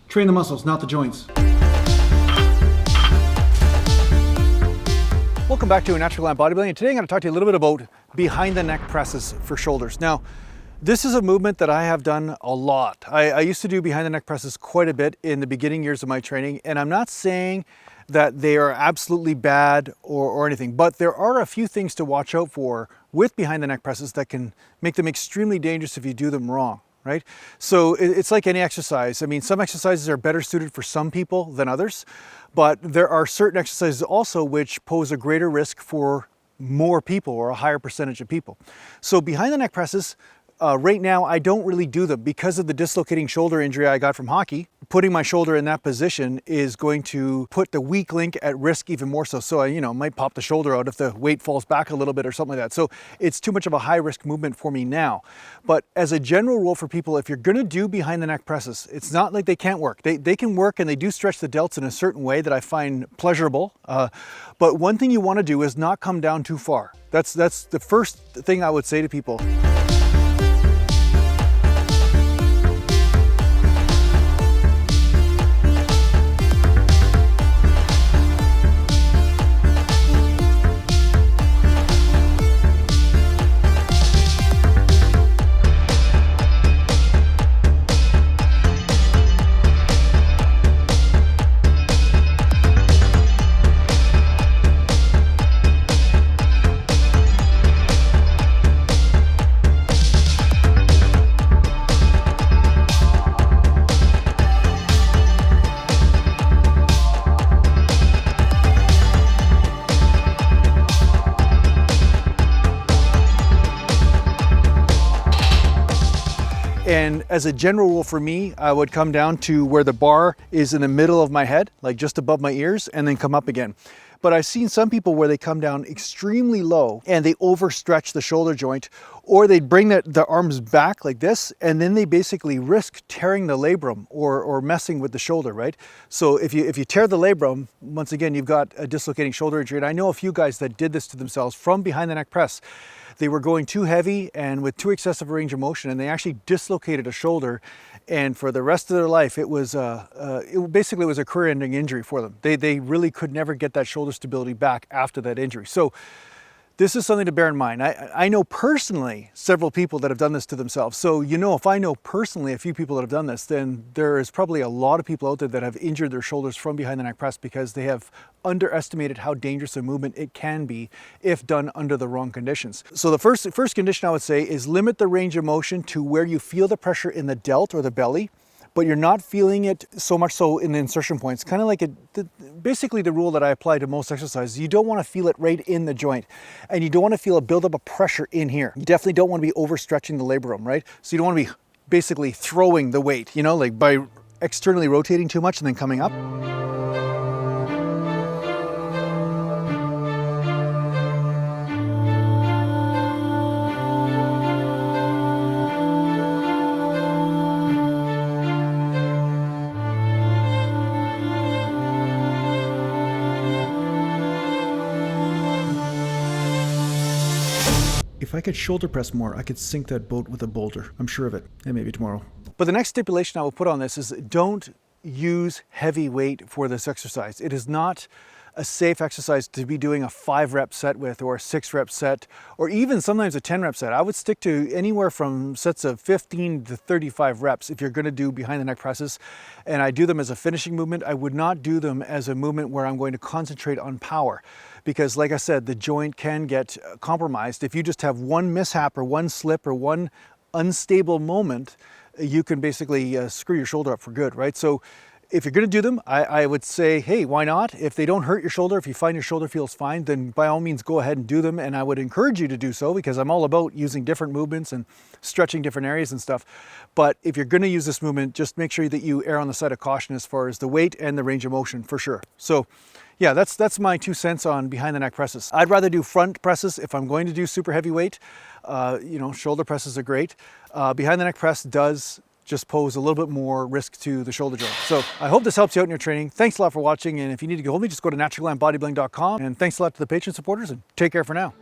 Train the muscles, not the joints. Welcome back to Natural Gallant Bodybuilding. Today I'm going to talk to you a little bit about behind the neck presses for shoulders. Now, this is a movement that I have done a lot. I used to do behind the neck presses quite a bit in the beginning years of my training, and I'm not saying that they are absolutely bad or anything, but there are a few things to watch out for with behind the neck presses that can make them extremely dangerous if you do them wrong, right? So it's like any exercise. I mean, some exercises are better suited for some people than others, but there are certain exercises also which pose a greater risk for more people or a higher percentage of people. So behind the neck presses, right now, I don't really do them because of the dislocating shoulder injury I got from hockey. Putting my shoulder in that position is going to put the weak link at risk even more so. So I, might pop the shoulder out if the weight falls back a little bit or something like that. So it's too much of a high risk movement for me now. But as a general rule for people, if you're gonna do behind the neck presses, it's not like they can't work. They can work, and they do stretch the delts in a certain way that I find pleasurable. But one thing you wanna do is not come down too far. That's the first thing I would say to people. And as a general rule for me, I would come down to where the bar is in the middle of my head, like just above my ears, and then come up again. But I've seen some people where they come down extremely low and they overstretch the shoulder joint, or they bring the arms back like this, and then they basically risk tearing the labrum or messing with the shoulder, right? So if you tear the labrum, once again, you've got a dislocating shoulder injury. And I know a few guys that did this to themselves from behind the neck press. They were going too heavy and with too excessive a range of motion, and they actually dislocated a shoulder. And for the rest of their life, it basically was a career-ending injury for them. They really could never get that shoulder stability back after that injury. So this is something to bear in mind. I know personally several people that have done this to themselves. So, if I know personally a few people that have done this, then there is probably a lot of people out there that have injured their shoulders from behind the neck press because they have underestimated how dangerous a movement it can be if done under the wrong conditions. So the first condition I would say is limit the range of motion to where you feel the pressure in the delt or the belly, but you're not feeling it so much so in the insertion points. Kind of like basically the rule that I apply to most exercises. You don't want to feel it right in the joint, and you don't want to feel a buildup of pressure in here. You definitely don't want to be overstretching the labrum, right? So you don't want to be basically throwing the weight, like by externally rotating too much and then coming up. If I could shoulder press more, I could sink that boat with a boulder. I'm sure of it, and maybe tomorrow. But the next stipulation I will put on this is don't use heavy weight for this exercise. It is not a safe exercise to be doing a 5-rep set with, or a 6-rep set, or even sometimes a 10-rep set. I would stick to anywhere from sets of 15 to 35 reps if you're going to do behind the neck presses. And I do them as a finishing movement. I would not do them as a movement where I'm going to concentrate on power, because like I said, the joint can get compromised. If you just have one mishap or one slip or one unstable moment, you can basically screw your shoulder up for good, right? So if you're going to do them, I would say, hey, why not? If they don't hurt your shoulder, if you find your shoulder feels fine, then by all means go ahead and do them. And I would encourage you to do so, because I'm all about using different movements and stretching different areas and stuff. But if you're going to use this movement, just make sure that you err on the side of caution as far as the weight and the range of motion, for sure. So yeah, that's my 2 cents on behind the neck presses. I'd rather do front presses if I'm going to do super heavy weight. Shoulder presses are great. Behind the neck press does just pose a little bit more risk to the shoulder joint. So I hope this helps you out in your training. Thanks a lot for watching. And if you need to get hold of me, just go to naturalgallantbodybuilding.com. And thanks a lot to the Patreon supporters, and take care for now.